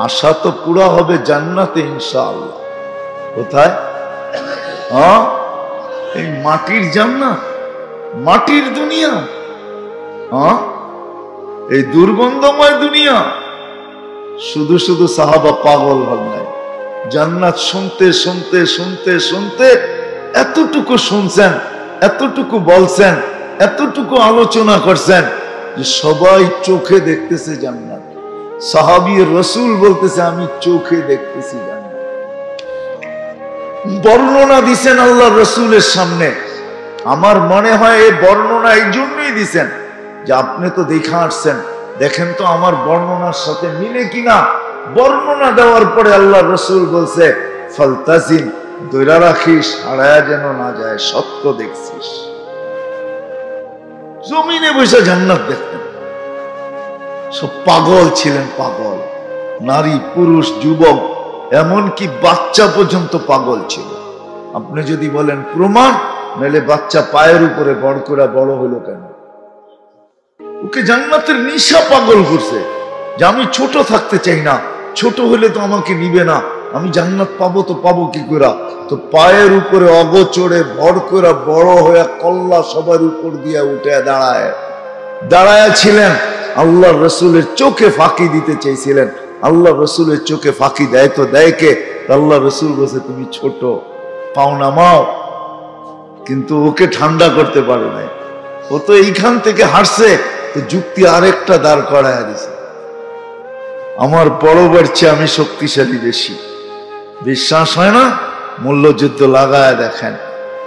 আশা তো পুরা হবে জান্নাতে ইনশাআল্লাহ। কোথায়? এই মাটির জান্নাত, মাটির দুনিয়া, এই দুর্গন্ধময় দুনিয়া। শুধু শুধু সাহাবা পাগল হন নাই, জান্নাত শুনতে শুনতে শুনতে শুনতে এতটুকু শুনছেন, এতটুকু বলছেন, এতটুকু আলোচনা করছেন যে সবাই চোখে দেখতেছে জান্নাত। সাহাবী রাসূল বলতেছে আমি চোখে দেখতেছি জান্নাত। বর্ণনা দিছেন আল্লাহর রাসূলের সামনে। আমার মনে হয় এই বর্ণনা এই জন্যই দিছেন যে আপনি তো দেখা আসছেন, দেখেন তো আমার বর্ণনার সাথে মিলে কিনা। বর্ণনা দেওয়ার পরে আল্লাহর রাসূল বলছে ফালতাজিম, দৈরা রাখিস, হারায়া যেন না যায়, সত্য দেখছিস। জমিনে বসে জান্নাত দেখতেন। সব পাগল ছিলেন, পাগল, নারী পুরুষ যুবক এমনকি বাচ্চা পর্যন্ত পাগল ছিল। আপনি যদি বলেন প্রমাণ, নাহলে বাচ্চা পায়ের উপরে বড় করে বড় হলো কেন? ওকে জান্নাতের নিশা পাগল করছে যে আমি ছোট থাকতে চাই না, ছোট হলে তো আমাকে নিবে না, আমি জান্নাত পাবো তো পাবো কি করে? তো পায়ের উপরে অগোচরে ভর করে বড় হয়ে কল্লা সবার উপর দিয়ে উঠে দাঁড়ায় ছিলেন। আল্লাহ রসুলের চোখে ফাঁকি দিতে চাইছিলেন। আল্লাহ রসুলের চোখে ফাঁকি দেয় তো দেয় কে? আল্লাহ রসুল বলছে তুমি ছোট, পাও নামাও। কিন্তু ওকে ঠান্ডা করতে পারে নাই। ও তো এইখান থেকে হারছে, তো যুক্তি আরেকটা দাঁড় করায় দিছে, আমার বড় বাড়ছে, আমি শক্তিশালী বেশি। বিশ্বাস হয় না? মূল্যযুদ্ধ লাগায় দেখেন।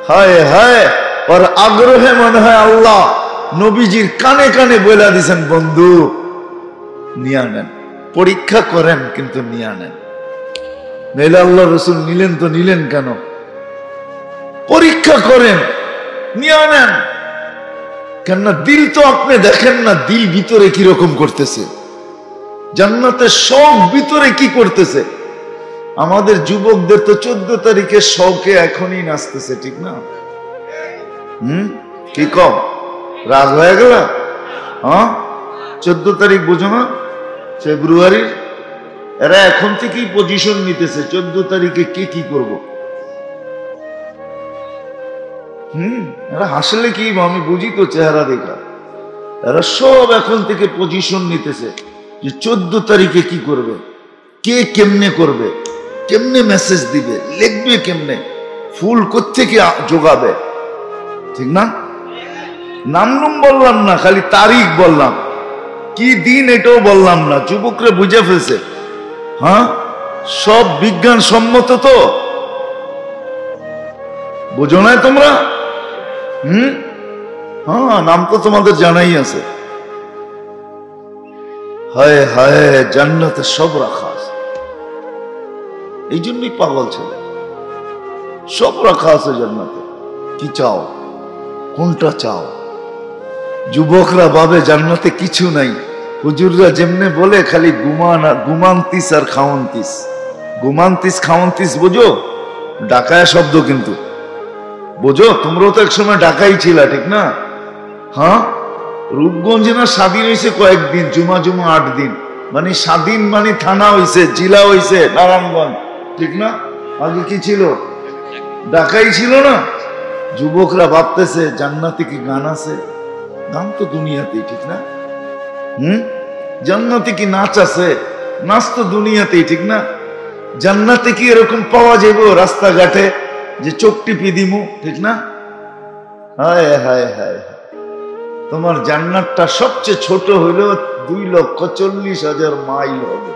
হায় হায়, ওর আগ্রহে মনে হয় আল্লাহ নবীজির কানে কানে বলে দিছেন বন্ধু নিয়ে নেন, পরীক্ষা করেন কিন্তু নিয়ে নেন। নইলে আল্লাহ রসুল নিলেন তো নিলেন কেন? পরীক্ষা করেন, নিয়ে নেন। কেননা দিল তো আপনি দেখেন না, দিল ভিতরে কিরকম করতেছে, জান্নাতের শখ ভিতরে কি করতেছে। আমাদের যুবকদের তো 14 তারিখে শখে এখনই নাচতেছে, ঠিক না? কি কম রাগ হয়ে গেল? 14 তারিখ বুঝো না, ফেব্রুয়ারির। এরা এখন থেকেই পজিশন নিতেছে 14 তারিখে কে কি করব। এরা হাসলে কি, আমি বুঝি তো চেহারা দেখা। এরা সব এখন থেকে পজিশন নিতেছে যে 14 তারিখে কি করবে, কে কেমনে করবে, কেমনে মেসেজ দিবে, লিখবে কেমনে, ফুল কোত্থেকে জোগাবে, ঠিক না? নাম বললাম না, খালি তারিখ বললাম, কি দিন এটাও বললাম না। যুবকরা বুঝে ফেলছে। সব বিজ্ঞান সম্মত তো, বুঝো না তোমরা? নাম তো তোমাদের জানাই আছে। হায় হায়, জান্নাতে সব রাখা আছে। এই জন্যই পাগল ছেলে, সব রাখা আছে জান্নাতে। কি চাও, কোনটা চাও? যুবকরা ভাবে জান্নাতে কিছু নাই। হুজুররা যেমনে বলে খালি ঘুমান্তিস আর খাওয়ান্তিস। ঘুমান্তিস খাওয়ান্তিস বোঝো? ডাকায় শব্দ কিন্তু, বোঝো? তোমরাও তো একসময় ডাকাই ছিল, ঠিক না? রূপগঞ্জে না স্বাধীন হয়েছে কয়েকদিন, জুমা 8 দিন। মানে স্বাধীন মানে থানা হয়েছে, জেলা হয়েছে নারায়ণগঞ্জ, ঠিক না? আগে কি ছিল? ডাকাই ছিল না। যুবকরা ভাবতেছে জান্নাতে কি গান আছে? গান তো দুনিয়াতেই, ঠিক না? জান্নাতে কি নাচ আছে? নাচ তো দুনিয়াতেই, ঠিক না? জান্নাতে কি এরকম পাওয়া যাবে রাস্তাঘাটে যে চোখ টিপি দিমু, ঠিক না? হায় হায় হায়, তোমার জান্নাতটা সবচেয়ে ছোট হইল 2,40,000 মাইল হবে।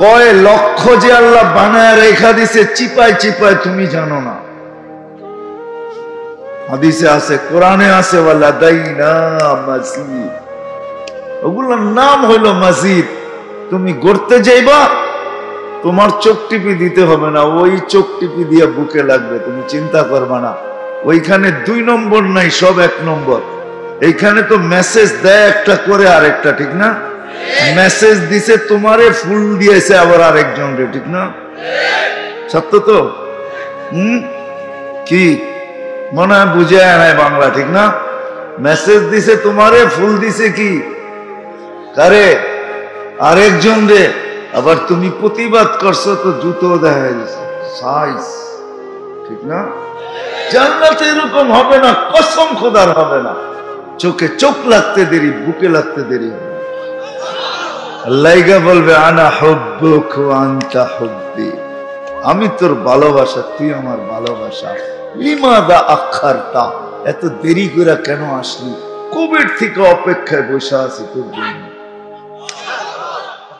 কয় লক্ষ যে আল্লাহ বানায় রেখা দিছে চিপায় চিপায়, তুমি জানো না। হাদিসে আছে, কোরআনে আছে, ওয়ালাদাইনা মাসজিদ, ওগুলোর নাম হইল মসজিদ। তুমি গড়তে যাইবা, তোমার চোখ টিপি দিতে হবে না, ওই চোখ টিপি দিয়ে বুকে লাগবে, তুমি চিন্তা করবা না। ওইখানে 2 নম্বর নাই, সব 1 নম্বর। এইখানে তো মেসেজ দেয় একটা করে আরেকটা, ঠিক না? মেসেজ দিছে তোমারে, ফুল দিয়েছে আবার আরেকজন রে, ঠিক না? সত্য তো? কি মনে হয় বুঝে নাই বাংলা, ঠিক না? মেসেজ দিছে তোমারে, ফুল দিছে কি কারে? আরেকজন রে। আবার তুমি প্রতিবাদ করছো তো জুতো দেখা গেছে সাইজ, ঠিক না? জান্নাতে এরকম হবে না, কসম খোদার হবে না। চোখে চোখ লাগতে দেরি, বুকে লাগতে দেরি হবে। আল্লাহইগা বলবে আনা হুব্বুক ওয়া আনতা হুব্বি, আমি তোর ভালোবাসা, তুই আমার ভালোবাসা। লিমাদা আখারতা, এত দেরি করে কেন আসলি? কোভিড থেকে অপেক্ষায় বসে আছি তোর জন্য।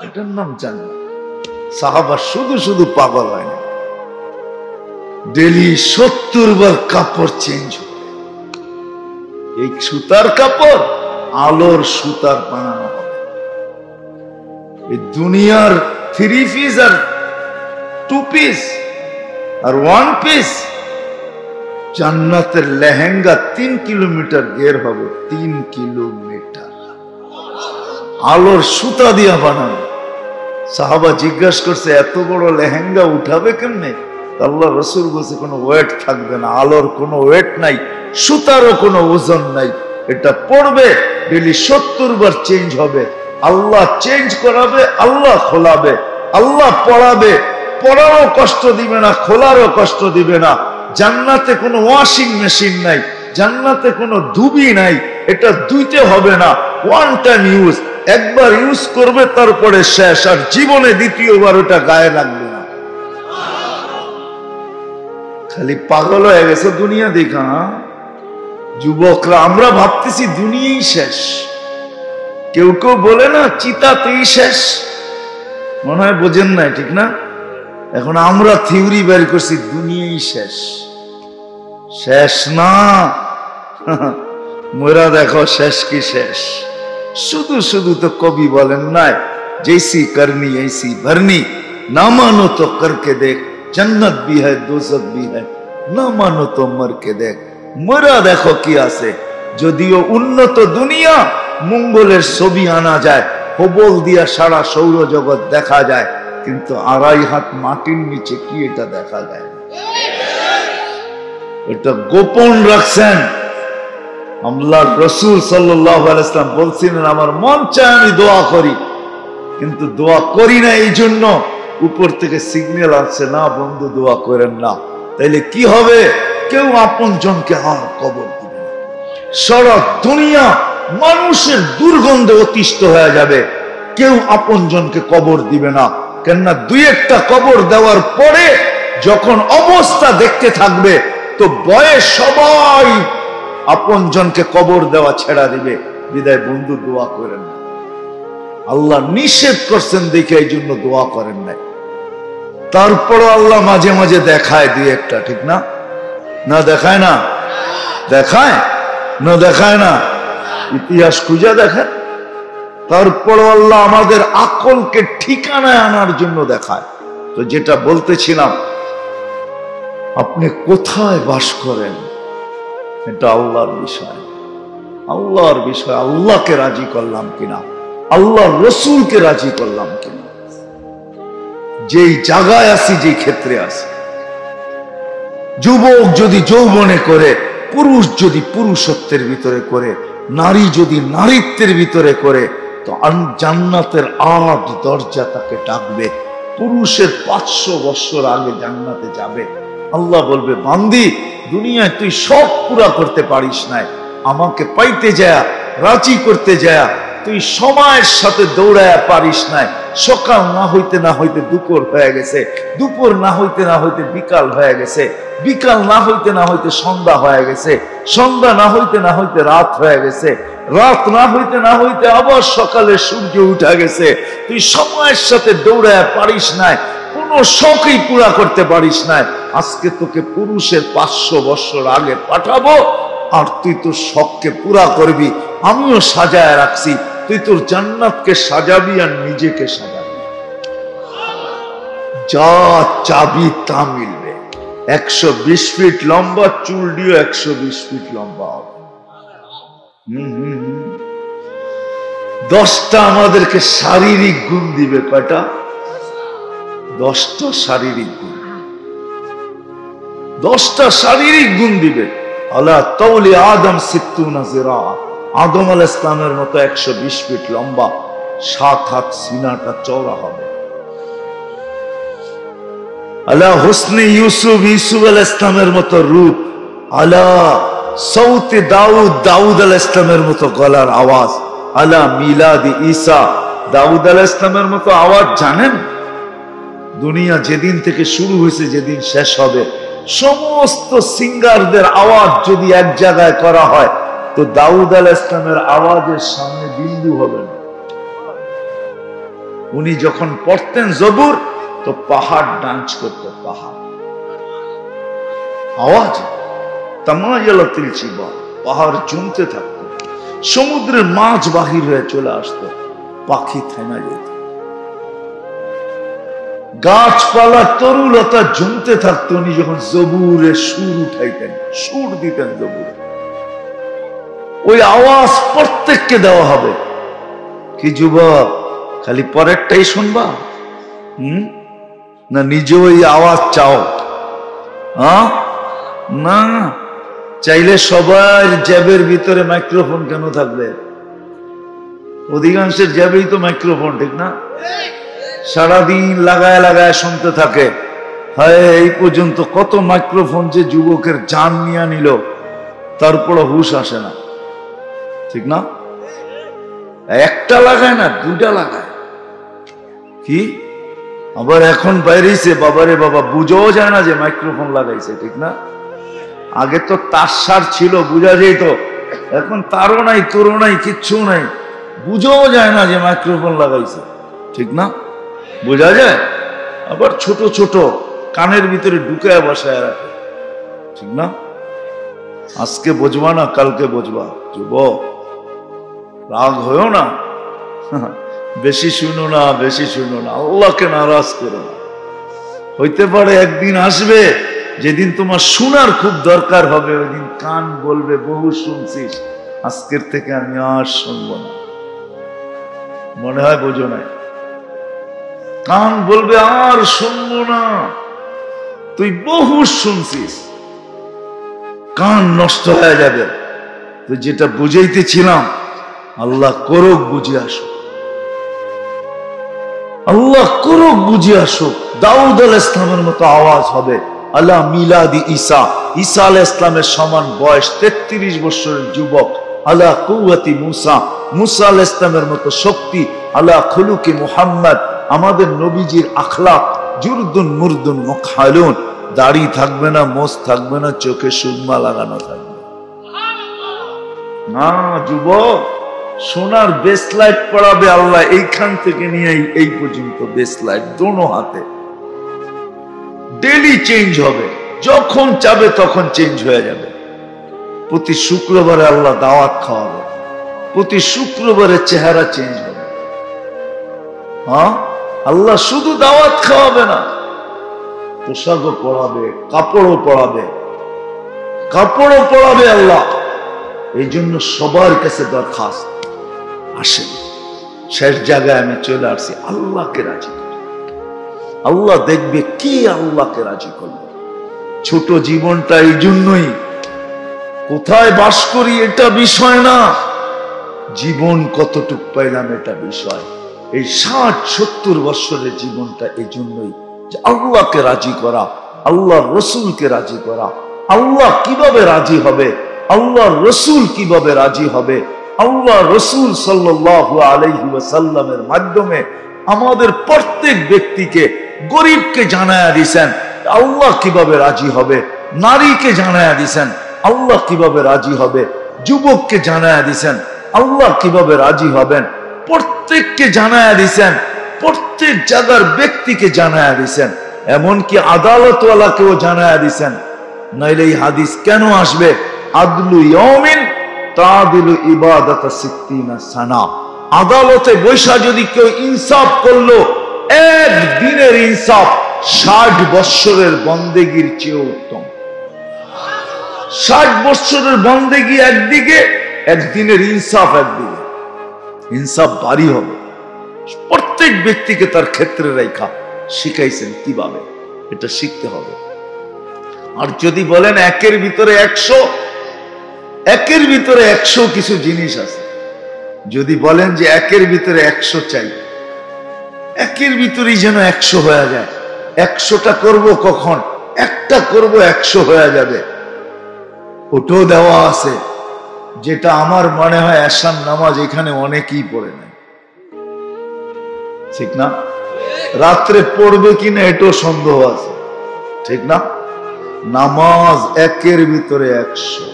এটার নাম জান্নাত। সাহাবা শুধু শুধু পাগল হয় না, ডেলি 70 বার কাপড় চেঞ্জ হয়। এই সুতার কাপড় আলোর সুতার বানানো হবে। এই দুনিয়ার 3 পিস আর 2 পিস আর 1 পিস, জান্নাতের লেহেঙ্গা 3 কিলোমিটার গের হবে, 3 কিলোমিটার আলোর সুতা দিয়া বানানো। সাহাবা জিজ্ঞাসা করছে এত বড় লেহেঙ্গা উঠাবে কেমনে? আল্লাহ রসুল বলছে কোনো ওয়েট থাকবে না, আলোর কোনো ওয়েট নাই, সুতারও কোনো ওজন নাই। এটা পড়বে ডেলি 70 বার চেঞ্জ হবে। আল্লাহ চেঞ্জ করাবে, আল্লাহ খোলাবে, আল্লাহ পড়াবে, পড়ারও কষ্ট দিবে না, খোলারও কষ্ট দিবে না। জান্নাতে কোনো ওয়াশিং মেশিন নাই, জান্নাতে কোনো ধুবি নাই, এটা ধুইতে হবে না, ওয়ান টাইম ইউজ, একবার ইউজ করবে তারপরে শেষ, আর জীবনে দ্বিতীয়বার ওটা গায়ে লাগবে না। খালি পাগল হয়ে গেছে দুনিয়া দেখা। যুবকরা আমরা ভাবতেছি দুনিয়াই শেষ, কেউ কেউ বলে না চিতাতেই শেষ, মনে হয় বোঝেন নাই, ঠিক না? এখন আমরা থিওরি বের করছি দুনিয়াই শেষ। শেষ না, মোরা দেখো শেষ কি শেষ। শুধু শুধু তো কবি বলেন নাই जैसी करनी ऐसी भरनी, ना मानो तो करके देख, जन्नत भी है दोजख भी है, ना मानो तो मर के देख। মরা দেখো কি আছে। যদিও উন্নত দুনিয়া, মঙ্গলের ছবি আনা যায়, হবল দিয়া সারা সৌরজগৎ দেখা যায়, কিন্তু 2.5 হাত মাটির নিচে কি এটা দেখা যায়? এটা গোপন রাখছেন। আল্লাহর রাসূল সাল্লাল্লাহু আলাইহি ওয়াসাল্লাম বলছিলেন আমার মন চায় আমি দোয়া করি, কিন্তু দোয়া করি না, এই জন্য উপর থেকে সিগন্যাল আসছে না বন্ধু দোয়া করেন না। তাইলে কি হবে? কেউ আপন জনকে আর কবর দিবে না। সারা দুনিয়া মানুষের দুর্গন্ধে অতিষ্ঠ হয়ে যাবে, কেউ আপন জনকে কবর দিবে না। কেননা 2-1টা কবর দেওয়ার পরে যখন অবস্থা দেখতে থাকবে, তো বয়স সবাই আপন জনকে কবর দেওয়া ছেড়া দিবে। বিদায় বন্ধু দোয়া করেন না। আল্লাহ নিষেধ করছেন দেখে এই জন্য দোয়া করেন নাই। তারপরও আল্লাহ মাঝে মাঝে দেখায় 2-1টা, ঠিক না? না দেখায় না? দেখায় না? দেখায় না? ইতিহাস খুঁজে দেখেন। তারপরও আল্লাহ আমাদের আকলকে ঠিকানায় আনার জন্য দেখায়। তো যেটা বলতেছিলাম, আপনি কোথায় বাস করেন এটা আল্লাহর বিষয়। আল্লাহর বিষয়, আল্লাহকে রাজি করলাম কিনা, আল্লাহর রসুলকে রাজি করলাম কিনা। যেই জায়গায় আছি, যে ক্ষেত্রে আছি, যুবক যদি যৌবনে করে, পুরুষ যদি পুরুষত্বের ভিতরে করে, নারী যদি নারীত্বের ভিতরে করে, তো জান্নাতের 8 দরজা তাকে ডাকবে। পুরুষের 500 বছর আগে জান্নাতে যাবে। আল্লাহ বলবে বান্দি, দুনিয়ায় তুই সব পুরা করতে পারিস নাই, আমাকে পাইতে যায়, রাজি করতে যায়, তুই সময়ের সাথে দৌড়ায় পারিস নাই। সকাল না হইতে না হইতে দুপুর হয়ে গেছে, দুপুর না হইতে না হইতে বিকাল হয়ে গেছে, বিকাল না হইতে না হইতে সন্ধ্যা হয়ে গেছে, সন্ধ্যা না হইতে না হইতে রাত হয়ে গেছে, রাত না হইতে না হইতে আবার সকালে সূর্য উঠা গেছে। তুই সময়ের সাথে দৌড়ায় পারিস নাই, কোনো শখই পুরা করতে পারিস নাই। আজকে তোকে পুরুষের 500 বছর আগে পাঠাবো, আর তুই তোর শখকে পুরা করবি। আমিও সাজায় রাখছি, তুই তোর জান্নাতকে সাজাবি আর নিজেকে সাজাবি। যা চাবি তা মিলবে। 120 ফিট লম্বা, চুল দিয়ে 120 ফিট লম্বা হবে। 10টা আমাদেরকে শারীরিক গুণ দিবে। কয়টা? 10টা শারীরিক গুণ। 10টা শারীরিক গুণ দিবে। আলা তাওলি আদম 60 জিরা, আদম আলাইহিস সালামের মতো 120 ফিট লম্বা, 7 হাত সিনাটা চওড়া হবে। আলা হুসনে ইউসুফ, ইউসুফ আলাইহিস সালামের মতো রূপ, আলা সৌতে দাউদ, দাউদ আলাইহিস সালামের মতো গলার আওয়াজ, আলা মিলাদি ঈসা, দাউদ আলাইহিস সালামের মতো আওয়াজ। জানেন দুনিয়া যেদিন থেকে শুরু হয়েছে যেদিন শেষ হবে, সমস্ত সিঙ্গারদের আওয়াজ যদি এক জায়গায় করা হয় তো দাউদ আলাইহিস সালামের আওয়াজের সামনে বিন্দু হবে না। উনি যখন পড়তেন জবুর তো পাহাড় ডান্স করত, পাহাড় আওয়াজ তামায়ালাতিল জিবাল, পাহাড় জমতে থাকতো, সমুদ্রের মাছ বাহির হয়ে চলে আসতো, পাখি থেমে যেত, গাছপালা তরুলতা জমতে থাকতো। উনি যখন জবুরে সুর উঠাইতেন, সুর দিতেন জবুরে, ওই আওয়াজ প্রত্যেককে দেওয়া হবে। কি যুবক খালি পরেরটাই শুনবা না নিজে ওই আওয়াজ চাও? না, চাইলে সবার জ্যাবের ভিতরে মাইক্রোফোন কেন থাকবে? অধিকাংশের জ্যাবেই তো মাইক্রোফোন, ঠিক না? সারাদিন লাগায় লাগায় শুনতে থাকে। হয় এই পর্যন্ত কত মাইক্রোফোন যে যুবকের জান নিয়ে নিল, তারপরে হুশ আসে না, ঠিক না? একটা লাগায় না, 2টা লাগায়। কি আবার এখন বাইরেছে, বাবারে বাবা, বুঝাও যায় না যে মাইক্রোফোন লাগাইছে, ঠিক না? আগে তো তার ছিল, বুঝা যেত। এখন তারও নাই, তোরও নাই, কিচ্ছু নাই, বুঝাও যায় না যে মাইক্রোফোন লাগাইছে, ঠিক না? বোঝা যায়। আবার ছোট ছোট কানের ভিতরে ঢুকায় বসায় রাখে, ঠিক না? আজকে বুঝবা না, কালকে বুঝবা। যুবক রাগ হয়েও না, বেশি শুনো না, বেশি শুনো না, আল্লাহকে নারাজ করো না। হইতে পারে একদিন আসবে যেদিন তোমার শোনার খুব দরকার হবে, ওই দিন কান বলবে বহু শুনছিস, আজকের থেকে আমি আর শুনবো না। মনে হয় বোঝো নাই? কান বলবে আর শুনবো না, তুই বহু শুনছিস, কান নষ্ট হয়ে যাবে। তো যেটা বুঝাইতেছিলাম, আল্লাহ করুক বুঝে আসো, আল্লাহ করুক বুঝে আসো। দাউদ আলাইহিস সালামের মতো আওয়াজ হবে, আলা মিলাদি ঈসা, ঈসা আলাইহিস সালামের সমান বয়স, 33 বছরের যুবক, আলা কুওয়াতি মুসা, মুসা আলাইহিস সালামের মতো শক্তি, আলা খুলুকি মুহাম্মদ, আমাদের নবীজির আখলাক, জুরদুন মুরদুন মুখালুন, দাড়ি থাকবে না, মোছ থাকবে না, চোখে সুরমা লাগানো থাকবে না। যুবক সোনার বেসলাইট পড়াবে আল্লাহ, এইখান থেকে নিয়ে এই পর্যন্ত বেসলাইট দোনো হাতে, ডেলি চেঞ্জ হবে, যখন চাবে তখন চেঞ্জ হয়ে যাবে। প্রতি শুক্রবারে আল্লাহ দাওয়াত খাওয়াবে, প্রতি শুক্রবারে চেহারা চেঞ্জ হবে। হ্যাঁ, আল্লাহ শুধু দাওয়াত খাওয়াবে না, পোশাকও পড়াবে, কাপড়ও পড়াবে, কাপড়ও পড়াবে আল্লাহ। এই জন্য সবার কাছে দরখাস্ত, আসেন শেষ জায়গায় আমি চলে আসছি, আল্লাহকে রাজি করি। আল্লাহ দেখবে কি আল্লাহকে রাজি করবে। ছোট জীবনটা এই জন্যই, কোথায় বাস করি এটা বিষয় না, জীবন কতটুক পাইলাম এটা বিষয়। এই 60-70 বছরের জীবনটা এই জন্যই যে আল্লাহকে রাজি করা, আল্লাহ রসুলকে রাজি করা। আল্লাহ কিভাবে রাজি হবে, আল্লাহ রসুল কিভাবে রাজি হবে, আল্লাহ রসুল সাল্লাল্লাহু আলাইহি ওয়াসাল্লামের মাধ্যমে আমাদের প্রত্যেক ব্যক্তিকে, গরিবকে জানায়া দিয়েছেন আল্লাহ কিভাবে রাজি হবে, নারীকে জানায়া দিয়েছেন আল্লাহ কিভাবে রাজি হবে, যুবককে জানায়া দিয়েছেন আল্লাহ কিভাবে রাজি হবেন, প্রত্যেককে জানায়া দিয়েছেন, প্রত্যেক জায়গার ব্যক্তিকে জানায়া দিয়েছেন, এমনকি আদালতওয়ালাকেও জানায়া দিয়েছেন। নাইলে এই হাদিস কেন আসবে? আদলু ইয়াউমিন তাদিলু ইবাদাত 60 সানা। আদালতে বৈশা যদি কেউ ইনসাফ করলো, এক দিনের ইনসাফ 60 বৎসরের বন্দেগীর চেয়ে উত্তম। 60 বৎসরের বন্দেগী একদিকে, একদিনের ইনসাফ একদিকে। ইনসাফ বাড়ি হবে। প্রত্যেক ব্যক্তিকে তার ক্ষেত্রে রেখা শিখাইছেন কিভাবে, এটা শিখতে হবে। আর যদি বলেন একের ভিতরে 100, একের ভিতরে 100 কিছু জিনিস আছে, যদি বলেন যে একের ভিতরে 100 চাই, একের ভিতরেই যেন 100 হয়ে যায়। 100টা করব কখন? একটা করব 100 হয়ে যাবে। ওটাও দেওয়া আছে, যেটা আমার মনে হয় এশার নামাজ এখানে অনেকেই পড়ে নাই, ঠিক না? রাত্রে পড়বে কিনা এটাও সন্দেহ আছে, ঠিক না? নামাজ একের ভিতরে 100।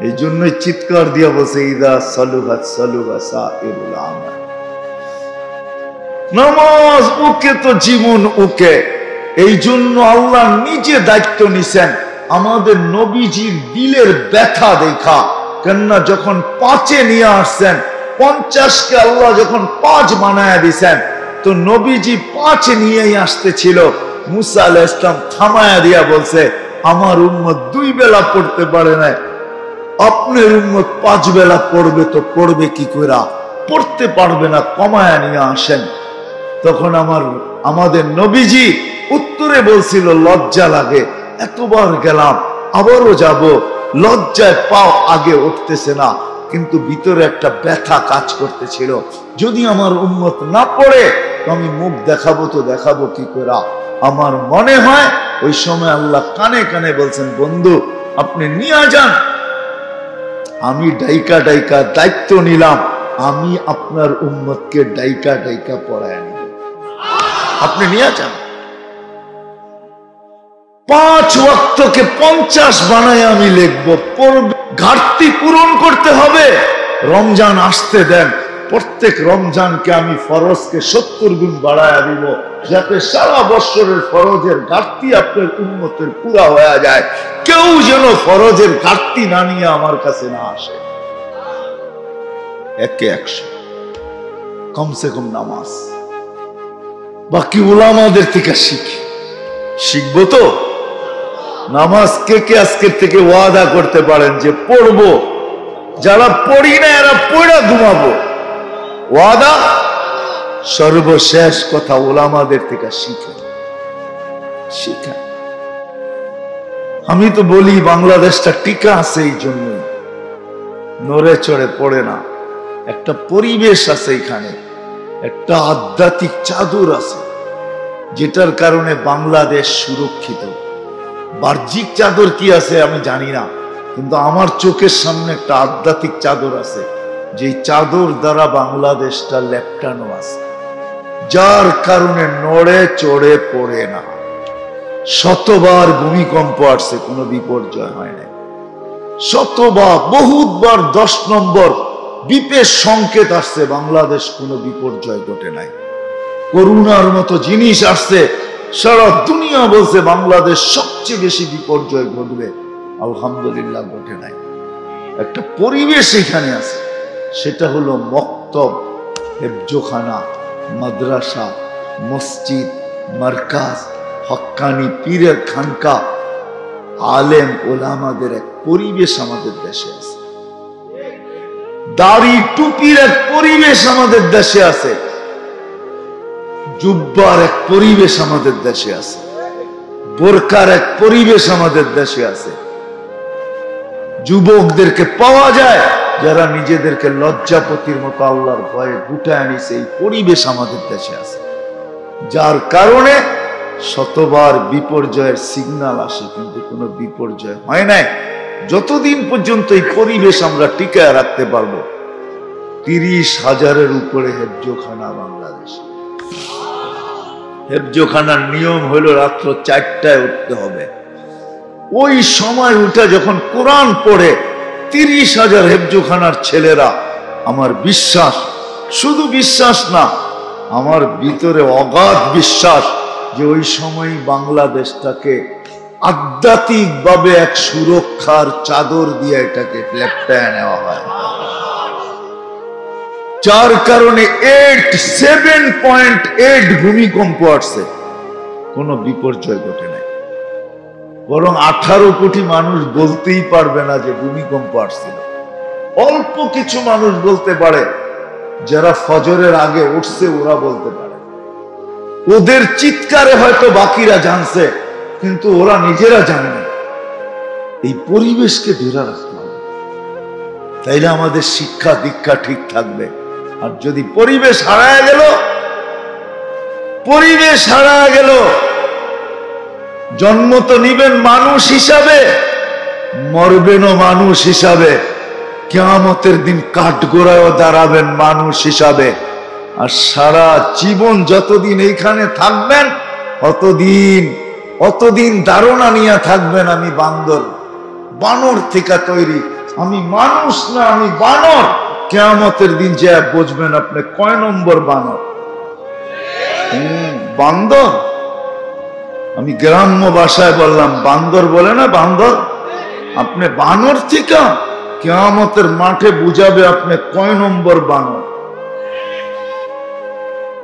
এই জন্যই চিৎকার দিয়া বলছে ইদা সালুহাত সালুহা সাইরুল আমাল। নামাজ ওকে তো জীবন ওকে। এই জন্য আল্লাহ নিজে দায়িত্ব নিছেন আমাদের নবীজির দিলের ব্যথা দেখা। কেননা যখন 5-এ নিয়ে আসছেন, 50কে আল্লাহ যখন 5 বানায়া দিছেন, তো নবীজি 5 নিয়েই আসতেছিল। মুসা আলাইহিস সালাম থামায়া দিয়া বলছে, আমার উম্মত 2 বেলা পড়তে পারে না, আপনার উম্মত 5 বেলা পড়বে, তো পড়বে কি করে? পড়তে পারবে না, কমায়া নিয়ে আসেন। তখন আমাদের নবীজি উত্তরে বলছিল, লজ্জা লাগে, এতবার গেলাম, আবারও যাব, লজ্জায় পাও আগে উঠতেছে না, কিন্তু ভিতরে একটা ব্যথা কাজ করতেছিল, যদি আমার উম্মত না পড়ে তো আমি মুখ দেখাবো, তো দেখাবো কি করে? আমার মনে হয় ওই সময় আল্লাহ কানে কানে বলছেন, বন্ধু আপনি নিয়ে যান, আমি ডাইকা ডাইকা দায়িত্ব নিলাম, আমি আপনার উম্মতকে ডাইকা ডাইকা পড়ায় নিব, আপনি নিয়ে যান। 5 ওয়াক্তকে 50 বানায় আমি লিখবো, ঘাটতি পূরণ করতে হবে। রমজান আসতে দেন, প্রত্যেক রমজানকে আমি ফরজকে 70 গুণ বাড়ায়া দিব, যাতে সারা বছরের ফরজের ঘাটতি আপনার উম্মতের পুরা হয়ে যায়। কেউ যেন ফরজের ঘাটতি না নিয়ে আমার কাছে না আসে। একে 100 কমসে কম নামাজ। বাকি উলামাদের থেকে শিখবো তো। নামাজ কে কে আজকের থেকে ওয়াদা করতে পারেন যে পড়বো? যারা পড়ি না এরা পড়া ঘুমাবো, ওয়াদা। সর্বশেষ কথা, উলামাদের থেকে শিখেন। আমি তো বলি বাংলাদেশটা টিকা আছে এই জন্য, নড়ে চড়ে পড়ে না। একটা পরিবেশ আছে এখানে, একটা আধ্যাত্মিক চাদর আছে, যেটার কারণে বাংলাদেশ সুরক্ষিত। বাহ্যিক চাদর কি আছে আমি জানি না, কিন্তু আমার চোখের সামনে একটা আধ্যাত্মিক চাদর আছে, যে চাদর দ্বারা বাংলাদেশটা লেপটানো আছে, যার কারণে নড়ে চড়ে পড়ে না। শতবার ভূমিকম্প আসছে, কোনো বিপর্যয় হয় না। শতবার, বহুতবার 10 নম্বর বিপের সংকেত আসছে, বাংলাদেশ কোনো বিপর্যয় ঘটে নাই। করোনার মতো জিনিস আসছে, সারা দুনিয়া বলছে বাংলাদেশ সবচেয়ে বেশি বিপর্যয় ঘটবে, আলহামদুলিল্লাহ ঘটে নাই। একটা পরিবেশ এখানে আছে, সেটা হলো মক্তব, হেফজোখানা, মাদ্রাসা, মসজিদ, মারকাজ, হক্কানি পীরের খানকা, আলেম ওলামাদের এক পরিবেশ আমাদের দেশে আছে। দাড়ি টুপির এক পরিবেশ আমাদের দেশে আছে। জুব্বার এক পরিবেশ আমাদের দেশে আছে। বোরকার এক পরিবেশ আমাদের দেশে আছে। যুবকদেরকে পাওয়া যায় যারা নিজেদেরকে লজ্জাপতির মতো আল্লাহর ভয়ে গুটায় নিছে, এই পরিবেশ আমাদের দেশে আছে। যার কারণে শতবার বিপর্যয়ের সিগন্যাল আসে, কিন্তু কোনো বিপর্যয় হয় নাই। যতদিন পর্যন্ত এই পরিবেশ আমরা টিকায় রাখতে পারবো। 30,000-এর উপরে হেফজোখানা বাংলাদেশে। হেফজোখানার নিয়ম হলো রাত্র 4টায় উঠতে হবে। ওই সময় উঠে যখন কোরআন পড়ে 30,000 হেফজোখানার ছেলেরা, আমার বিশ্বাস, শুধু বিশ্বাস না, আমার ভিতরে অগাধ বিশ্বাস যে ওই সময় বাংলাদেশটাকে আধ্যাত্মিকভাবে এক সুরক্ষার চাদর দিয়ে এটাকে লেপটায় নেওয়া হয়। যার কারণে 7.8 ভূমিকম্প আসছে, কোনো বিপর্যয় ঘটে নাই। বরং 18 কোটি মানুষ বলতেই পারবে না যে ভূমিকম্প আসছিল। অল্প কিছু মানুষ বলতে পারে, যারা ফজরের আগে উঠছে ওরা বলতে পারে। ওদের চিৎকারে হয়তো বাকিরা জানছে, কিন্তু ওরা নিজেরা জানে না। এই পরিবেশকে ধরে রাখতে হবে। তাইলে আমাদের শিক্ষা দীক্ষা ঠিক থাকবে। আর যদি পরিবেশ হারায় গেল, জন্ম তো নিবেন মানুষ হিসাবে, মরবেনও মানুষ হিসাবে, কিয়ামতের দিন কাঠগোড়ায়ও দাঁড়াবেন মানুষ হিসাবে। আর সারা জীবন যতদিন এইখানে থাকবেন অতদিন ধারণা নিয়ে থাকবেন আমি বানর থেকে তৈরি, আমি মানুষ না, আমি বানর। কিয়ামতের দিন যে বুঝবেন আপনি কয় নম্বর বানর। বান্দর, আমি গ্রাম্য ভাষায় বললাম, বান্দর বলে না, বান্দর। আপনি বানর থেকে কিয়ামতের মাঠে বুঝাবে আপনি কয় নম্বর বানর।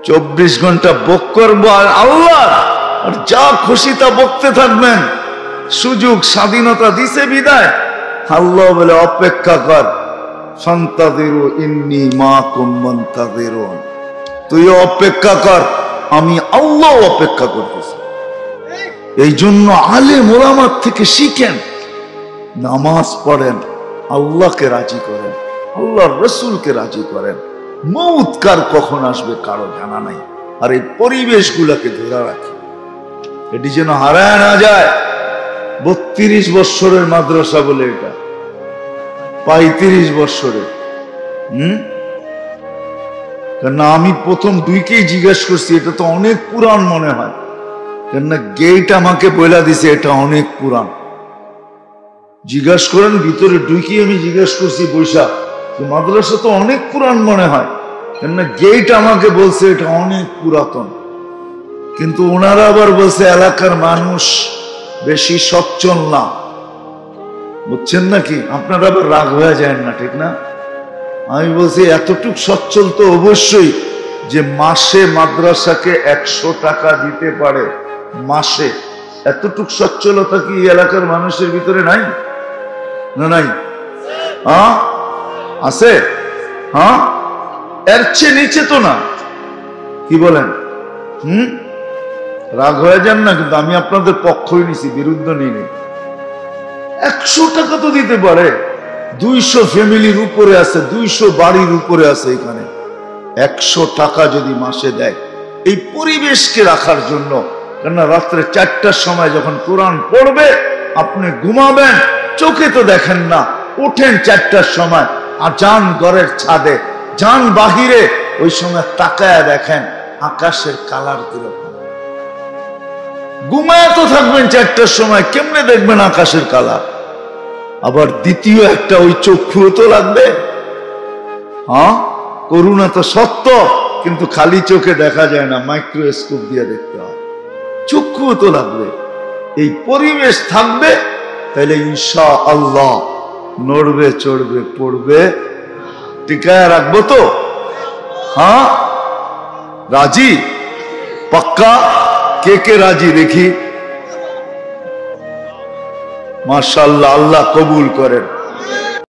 24 ঘন্টা বক করবো আর আল্লাহ, আর যা খুশি তা বকতে থাকবেন। সুযোগ স্বাধীনতা দিছে বিদায়, আল্লাহ বলে অপেক্ষা কর, ফান্তাযিরু ইন্নী মাকুম মুনতাযিরুন, তুই অপেক্ষা কর, আমি আল্লাহ অপেক্ষা করতেছি। এই জন্য আলেম ওলামার থেকে শিখেন, নামাজ পড়েন, আল্লাহকে রাজি করেন, আল্লাহর রাসূলকে রাজি করেন। মউত কার কখন আসবে কারো জানা নাই। আর এই পরিবেশগুলোকে ধরে রাখি, এটি যেন হারায় না যায়। 32 বৎসরের মাদ্রাসা বলে এটা, 35 বৎসরের। কেননা আমি প্রথম দুইকেই জিজ্ঞেস করছি, এটা তো অনেক পুরান মনে হয়, কেননা গেট আমাকে বইলা দিছে এটা অনেক পুরান। জিজ্ঞাসা করেন ভিতরে ঢুকি, আমি জিজ্ঞেস করছি বৈশা, মাদ্রাসা তো অনেক পুরান মনে হয়, কেননা গেট আমাকে বলছে এটা অনেক পুরাতন। কিন্তু ওনারা আবার বলছে এলাকার মানুষ বেশি সচ্ছল না, বুঝছেন নাকি? আপনারা আবার রাগ হয়ে যায় না, ঠিক না? আমি বলছি এতটুক সচ্ছল তো অবশ্যই যে মাসে মাদ্রাসাকে 100 টাকা দিতে পারে, মাসে। এতটুক সচ্ছলতা কি এলাকার মানুষের ভিতরে নাই? না নাই? হ্যাঁ আছে। হ্যাঁ, এর চেয়ে নিচে তো না, কি বলেন? রাগ হয়ে যান না, কিন্তু আমি আপনাদের পক্ষই নিছি, বিরুদ্ধ নিই। 100 টাকা তো দিতে পারে, 200 ফ্যামিলির উপরে আছে, 200 বাড়ির উপরে আছে এখানে। 100 টাকা যদি মাসে দেয় এই পরিবেশকে রাখার জন্য, কেননা রাত্রে 4টার সময় যখন কোরআন পড়বে আপনি ঘুমাবেন, চোখে তো দেখেন না, উঠেন 4টার সময়, আর যান ঘরের ছাদে, যান বাহিরে, ওই সময় তাকায় দেখেন আকাশের কালার কিরকম। ঘুমায় তো থাকবেন 4টার সময়, কেমনে দেখবেন আকাশের কালার? আবার দ্বিতীয় একটা ওই চক্ষু তো লাগবে। হ্যাঁ, করুণা তো সত্য, কিন্তু খালি চোখে দেখা যায় না, মাইক্রোস্কোপ দিয়ে দেখতে হয়। চক্ষু তো লাগবে। এই পরিবেশ থাকবে, তাহলে ইনশাআল্লাহ নড়বে চড়বে পড়বে, টিকায় রাখবো তো। হ্যাঁ, রাজি? পাক্কা? কে কে রাজি দেখি? মাশাআল্লাহ, আল্লাহ কবুল করেন।